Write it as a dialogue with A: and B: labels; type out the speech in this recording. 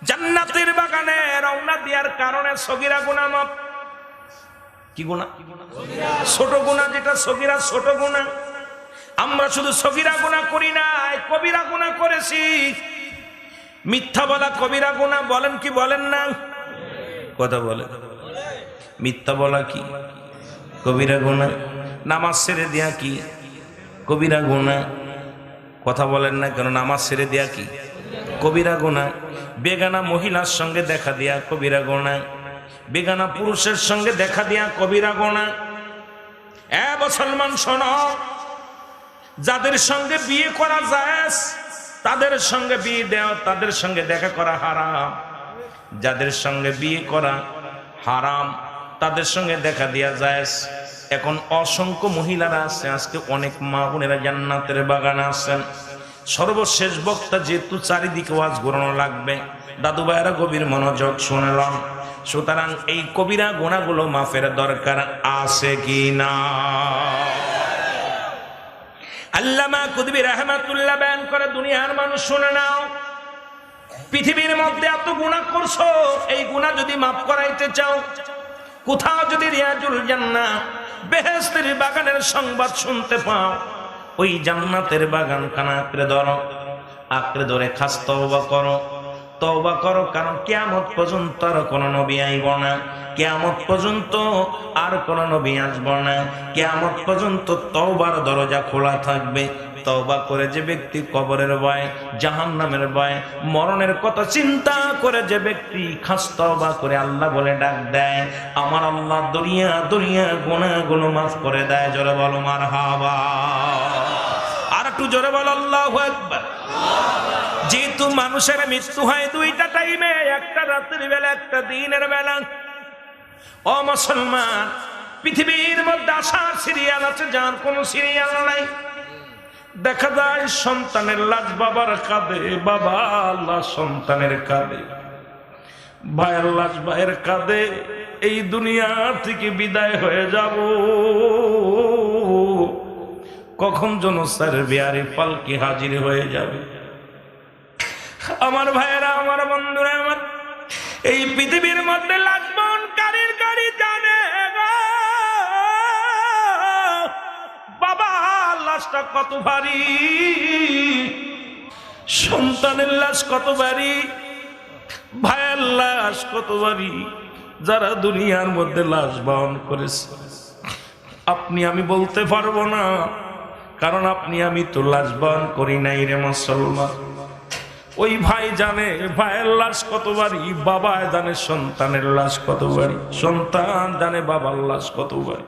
A: জান্নাতের বাগানে রওনা দেওয়ার কারণে সগীরা গুনাহ মাফ। কি গুনাহ? ছোট গুনাহ, যেটা সগীরা ছোট গুনাহ। আমরা শুধু সগীরা গুনাহ করি না, কবিরা গুনাহ করেছি। মিথ্যা বলা কবিরা গুনাহ, বলেন কি বলেন না? কথা বলে। মিথ্যা বলা কি কবিরা গুনাহ? নামাজ ছেড়ে দেয়া কি কবিরা গুনাহ? কথা বলেন না কেন? নামাজ ছেড়ে দেয়া কি কবিরা গুনাহ? বেগানা মহিলার সঙ্গে দেখা দেয়া কবিরা গুনাহ, বেগানা পুরুষের সঙ্গে দেখা দেয়া কবিরা গুনাহ। এ মুসলমান শোনো, যাদের সঙ্গে বিয়ে করা জায়েজ তাদের সঙ্গে বিয়ে দেওয়া, তাদের সঙ্গে দেখা করা হারাম। যাদের সঙ্গে বিয়ে করা হারাম তাদের সঙ্গে দেখা দেয়া জায়েজ। এখন অসংখ্য মহিলারা আছে, আজকে অনেক মা বোনেরা জান্নাতের বাগানে আছেন। সর্বশেষ বক্তা যেহেতু চারিদিকে ওয়াজ ঘোরানো লাগবে, দাদু ভাইয়েরা গভীর মনোযোগ শুনলাম। সুতরাং এই কবিরা গুনাহগুলো মাফের দরকার আছে কি না? আল্লামা কুতুবী রাহমাতুল্লাহ বয়ান করে, দুনিয়ার মানুষ শুনে নাও, পৃথিবীর মধ্যে এত গুনাহ করছো, এই গুনাহ যদি মাফ করাইতে চাও, কোথাও যদি রিয়াজুল জান্নাহ বেহেশতের বাগানের সংবাদ শুনতে পাও, ওই জান্নাতের বাগান খানা আঁকড়ে ধরো, আঁকড়ে ধরে খাস তওবা করো, তওবা করো। কারণ কিয়ামত পর্যন্ত আর কোনো নবী আইব না, কিয়ামত পর্যন্ত আর কোনো নবী আসব না, কিয়ামত পর্যন্ত তওবার দরজা খোলা থাকবে। তওবা করে যে ব্যক্তি কবরের ভয়, জাহান্নামের ভয়, মরণের কথা চিন্তা করে যে ব্যক্তি খাস তওবা করে আল্লাহ বলে ডাক দেয়, আমার আল্লাহ দরিয়া দরিয়া গুনাহগুলো মাফ করে দেয়। জোরে বলো মারহাবা। আর একটু জোরে বলো আল্লাহু আকবার। যেহেতু মানুষের মৃত্যু হয় দুইটা টাইমে, একটা রাতের বেলা, একটা দিনের বেলা। ও মুসলমান, পৃথিবীর মধ্যে আসার সিরিয়াল আছে, যার কোনো সিরিয়াল নাই। দেখা যায় সন্তানের লাশ বাবার কাঁধে, বাবা লাশ সন্তানের কাঁধে, ভাইয়ের লাশ ভাইয়ের কাঁধে। এই দুনিয়া থেকে বিদায় হয়ে যাব, কখন যেন স্যার বিয়ারে পালকি হাজির হয়ে যাবে। আমার ভাইয়েরা, আমার বন্ধুরা, আমার এই পৃথিবীর মধ্যে লাশ বহনকারীর গাড়ি জানে বাবা লাশটা কত ভারী, সন্তানের লাশ কত ভারী, ভাইয়ের লাশ কত ভারী। যারা দুনিয়ার মধ্যে লাশ বহন করেছে, আপনি আমি বলতে পারবো না, কারণ আপনি আমি তো লাশ বহন করি নাই রে মুসলমান। ওই ভাই জানে ভাইয়ের লাশ কত ভারী, বাবা জানে সন্তানের লাশ কত ভারী, সন্তান জানে বাবার লাশ কত ভারী।